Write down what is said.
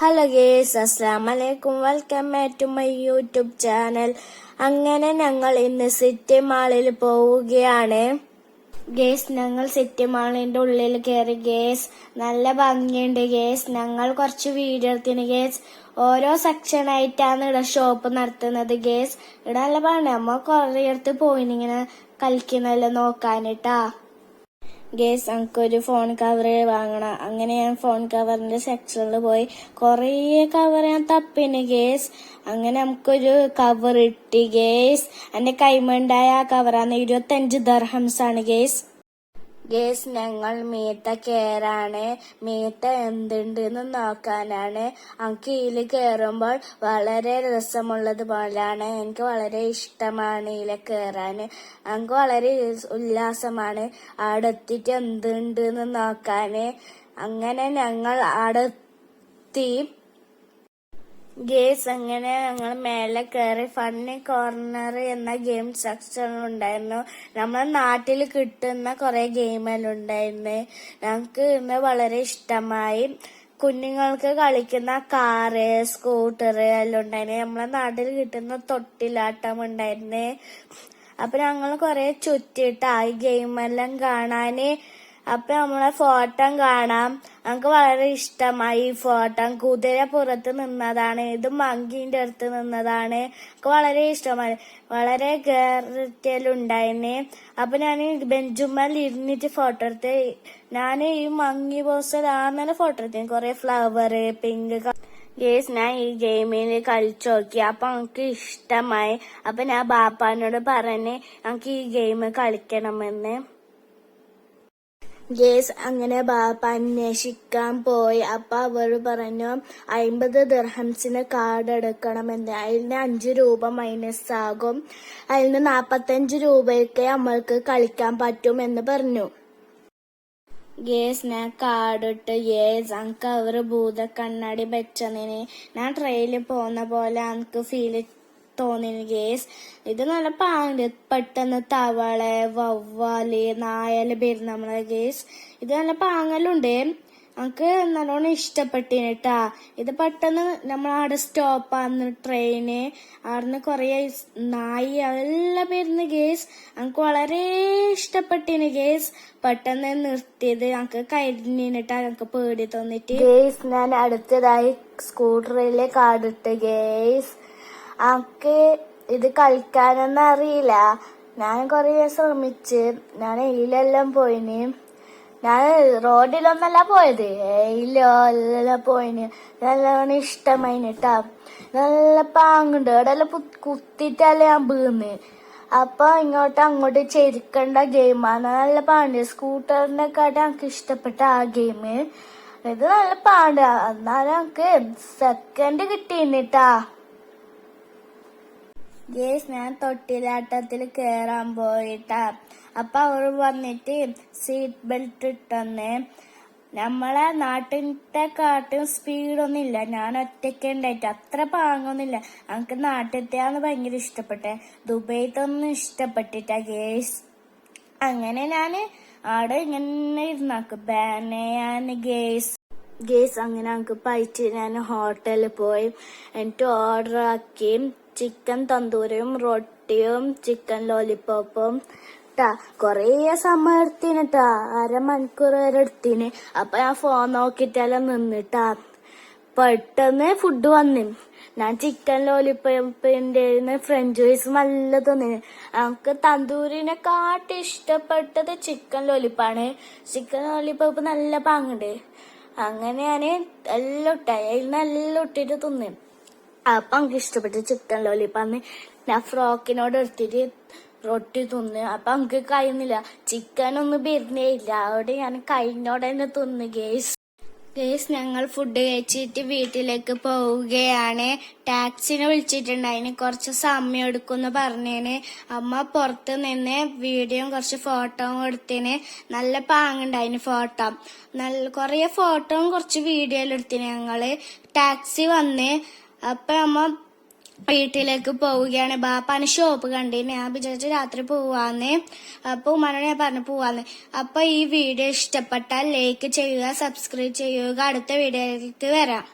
Hello guys, അസ്സലാമു അലൈക്കും. Welcome back to my YouTube channel. അങ്ങനെ ഞങ്ങൾ ഇന്ന് സിറ്റി മാളിൽ പോവുകയാണ്. ഗേസ്, ഞങ്ങൾ സിറ്റി മാളിന്റെ ഉള്ളിൽ കയറി. ഗേസ്, നല്ല ഭംഗിയുണ്ട്. ഗേസ്, ഞങ്ങൾ കുറച്ച് വീഡിയോ എടുത്തിന്. ഗേസ്, ഓരോ സെക്ഷൻ ആയിട്ടാണ് ഇവിടെ ഷോപ്പ് നടത്തുന്നത്. ഗേസ്, ഇവിടെ നല്ല ഭംഗി. നമ്മ കൊറേ അടുത്ത് പോയിനിങ്ങനെ കളിക്കുന്നല്ലോ നോക്കാനിട്ടാ. ഗേസ്, എനിക്കൊരു ഫോൺ കവർ വാങ്ങണം. അങ്ങനെ ഞാൻ ഫോൺ കവറിന്റെ സെക്ഷനിൽ പോയി കൊറേ കവർ ഞാൻ തപ്പിന്. ഗേസ്, അങ്ങനെ നമുക്കൊരു കവർ ഇട്ടി. ഗേസ്, എന്റെ കൈമണ്ടായ ആ കവറാണ്. 25 ദിർഹംസ് ആണ്. ഗേസ്, ഞങ്ങൾ മീത്ത കേറാണ്. മീത്ത എന്തുണ്ടെന്ന് നോക്കാനാണ്. എനിക്ക് ഇതിൽ കയറുമ്പോൾ വളരെ രസമുള്ളത് പോലാണ്. എനിക്ക് വളരെ ഇഷ്ടമാണ് ഇതിൽ കയറാന്. എനിക്ക് വളരെ ഉല്ലാസമാണ് അവിടെ എത്തിയിട്ട് എന്തുണ്ടെന്ന് നോക്കാന്. അങ്ങനെ ഞങ്ങൾ അവിടെ എത്തി. ഗേസ്, അങ്ങനെ ഞങ്ങൾ മേലെ കയറി. ഫണ്ണി കോർണർ എന്ന ഗെയിം സെക്ഷൻ ഉണ്ടായിരുന്നു. നമ്മളെ നാട്ടിൽ കിട്ടുന്ന കുറെ ഗെയിമെല്ലാം ഉണ്ടായിരുന്നു. ഞങ്ങൾക്ക് ഇന്ന് വളരെ ഇഷ്ടമായി. കുഞ്ഞുങ്ങൾക്ക് കളിക്കുന്ന കാറ്, സ്കൂട്ടർ എല്ലാം ഉണ്ടായിരുന്നു. നമ്മളെ നാട്ടിൽ കിട്ടുന്ന തൊട്ടിലാട്ടം ഉണ്ടായിരുന്നു. അപ്പൊ ഞങ്ങൾ കുറെ ചുറ്റിട്ടാ ഈ ഗെയിമെല്ലാം കാണാന്. അപ്പൊ നമ്മളെ ഫോട്ടോ കാണാം. നമുക്ക് വളരെ ഇഷ്ടമായി ഈ ഫോട്ടോ. കുതിര പുറത്ത് നിന്നതാണ്. ഇത് മങ്കിന്റെ അടുത്ത് നിന്നതാണ്. എനിക്ക് വളരെ ഇഷ്ടമായി. വളരെ കേറലുണ്ടായിന്. അപ്പൊ ഞാൻ ബെഞ്ചുമ്മൽ ഇരുന്നിട്ട് ഫോട്ടോ എടുത്ത്. ഞാൻ ഈ മങ്കി പോസ്റ്റർ അങ്ങനെ ഫോട്ടോ എടുത്തു. കുറെ ഫ്ലവർ, പിങ്ക്. ഗേസ്, ഞാൻ ഈ ഗെയിമിൽ കളിച്ചു നോക്കി. അപ്പൊ എനിക്ക് ഇഷ്ടമായി. അപ്പൊ ഞാൻ ബാപ്പാനോട് പറഞ്ഞ് എനിക്ക് ഈ ഗെയിം കളിക്കണമെന്ന്. ഗേസ്, അങ്ങനെ ബാപ്പ അന്വേഷിക്കാൻ പോയി. അപ്പൊ അവർ പറഞ്ഞു 50 ദിർഹംസിന് കാർഡ് എടുക്കണമെന്ന്. അതിന് 5 രൂപ മൈനസ് ആകും. അതിന് 45 രൂപയ്ക്ക് നമ്മൾക്ക് കളിക്കാൻ പറ്റും എന്ന് പറഞ്ഞു. ഗേസ്, ഞാൻ കാർഡ് ഇട്ട്. ഗേസ്, എനിക്ക് അവർ ഭൂത കണ്ണാടി വെച്ചതിന് ഞാൻ ട്രെയിനിൽ പോകുന്ന പോലെ എനിക്ക് ഫീൽ തോന്നിന്. ഗേസ്, ഇത് നല്ല പാങ്ങ്. പെട്ടെന്ന് തവളെ, വവ്വാല്, നായല് പേര് നമ്മളെ. ഗേസ്, ഇത് നല്ല പാങ്ങലുണ്ട്. നമുക്ക് നല്ലോണം ഇഷ്ടപ്പെട്ടിട്ടാ. ഇത് പെട്ടെന്ന് നമ്മളവിടെ സ്റ്റോപ്പാന്ന് ട്രെയിന്. അവിടുന്ന് കൊറേ നായി എല്ലാം പേരുന്ന്. ഗേസ്, നമുക്ക് വളരെ ഇഷ്ടപ്പെട്ടിന്. ഗേസ്, പെട്ടെന്ന് നിർത്തിയത് നമുക്ക് കരിഞ്ഞിട്ടാ. നമുക്ക് പേടി തോന്നിട്ട്. ഗേസ്, ഞാൻ അടുത്തതായി സ്കൂട്ടറിലെ കാർഡിട്ട്. ഗേസ്, എനിക്ക് ഇത് കളിക്കാനൊന്നും അറിയില്ല. ഞാൻ കൊറേ ശ്രമിച്ച്. ഞാൻ ഇതിലെല്ലാം പോയിന്. ഞാൻ റോഡിലൊന്നല്ല പോയത്, എല്ലാം പോയിന്. നല്ലോണം ഇഷ്ടമായിട്ടാ. നല്ല പാങ്ങുണ്ട്. അവിടെല്ലാം കുത്തിട്ടല്ലേ ഞാൻ വീണ്. അപ്പൊ അങ്ങോട്ട് ചെരിക്കേണ്ട ഗെയിമാണ്. നല്ല പാണ്ട്. സ്കൂട്ടറിനെ കാട്ടി എനിക്ക് ഇഷ്ടപ്പെട്ട ആ ഗെയിം. ഇത് നല്ല പാണ്ട്. എന്നാലും എനിക്ക് സെക്കൻഡ് കിട്ടിട്ടാ. ഗേസ്, ഞാൻ തൊട്ടിലാട്ടത്തിൽ കേറാൻ പോയിട്ടാ. അപ്പൊ അവർ വന്നിട്ട് സീറ്റ് ബെൽറ്റ് ഇട്ടെന്ന്. നമ്മളെ നാട്ടിലത്തെ കാട്ടും സ്പീഡൊന്നുമില്ല. ഞാൻ ഒറ്റയ്ക്ക് ഉണ്ടായിട്ട് അത്ര പാങ്ങൊന്നുമില്ല. നമുക്ക് നാട്ടിലത്തെയാണ് ഭയങ്കര ഇഷ്ടപ്പെട്ടെ. ദുബൈത്തൊന്നും ഇഷ്ടപ്പെട്ടിട്ടാ. ഗേസ്, അങ്ങനെ ഞാൻ അവിടെ ഇങ്ങനെ ഇരുന്നാക്ക് ബാനയാണ്. ഗേസ്, അങ്ങനെ നമുക്ക് പൈച്ച് ഞാൻ ഹോട്ടലിൽ പോയി. എന്നിട്ട് ഓർഡർ ആക്കി ചിക്കൻ തന്തൂരിയും റൊട്ടിയും ചിക്കൻ ലോലിപ്പോപ്പും ട്ടാ. കൊറേ സമയം എടുത്തിട്ടാ. 1/2 മണിക്കൂർ വരെ എടുത്തിന്. അപ്പൊ ഞാൻ ഫോൺ നോക്കിട്ടെല്ലാം നിന്നിട്ടാ. പെട്ടെന്ന് ഫുഡ് വന്നു. ഞാൻ ചിക്കൻ ലോലിപ്പോപ്പിന്റെ ഫ്രഞ്ച് ഫ്രൈസ് നല്ല തോന്നിന്. നമുക്ക് തന്തൂരിനെ കാട്ടി ഇഷ്ടപ്പെട്ടത് ചിക്കൻ ലോലിപ്പാണ്. ചിക്കൻ ലോലിപ്പോപ്പ് നല്ല പാങ്ങുണ്ട്. അങ്ങനെ ഞാന് എല്ലാം ഇട്ടായി. എല്ലാം ഇട്ടിട്ട് തിന്നു. അപ്പൊ എനിക്ക് ഇഷ്ടപ്പെട്ട ചിക്കൻ ലോലിപ്പാന്ന്. ഞാൻ ഫ്രോക്കിനോട് എടുത്തിട്ട് റൊട്ടി തിന്ന്. അപ്പൊ എനിക്ക് കഴിയുന്നില്ല. ചിക്കനൊന്നും വരുന്നേ ഇല്ല. അവിടെ ഞാൻ കൈനോട് തന്നെ തിന്ന്. ഗേസ്, ഞങ്ങൾ ഫുഡ് കഴിച്ചിട്ട് വീട്ടിലേക്ക് പോവുകയാണ്. ടാക്സിനെ വിളിച്ചിട്ടുണ്ടായിന്. കുറച്ച് സമയം എടുക്കുമെന്ന് പറഞ്ഞേന്. അമ്മ പുറത്ത് നിന്ന് വീഡിയോയും കുറച്ച് ഫോട്ടോയും എടുത്തിന്. നല്ല പാങ്ങുണ്ടായിന് ഫോട്ടോ. കൊറേ ഫോട്ടോയും കുറച്ച് വീഡിയോയിലും എടുത്തിന്. ഞങ്ങള് ടാക്സി വന്ന്. അപ്പൊ അമ്മ വീട്ടിലേക്ക് പോവുകയാണ്. ബാപ്പാന് ഷോപ്പ് കണ്ടിന്. ഞാൻ വിചാരിച്ചു രാത്രി പോവാന്ന്. അപ്പൊ ഉമ്മാനോട് ഞാൻ പറഞ്ഞു പോവാന്ന്. അപ്പൊ ഈ വീഡിയോ ഇഷ്ടപ്പെട്ടാൽ ലൈക്ക് ചെയ്യുക, സബ്സ്ക്രൈബ് ചെയ്യുക. അടുത്ത വീഡിയോയിലേക്ക് വരാം.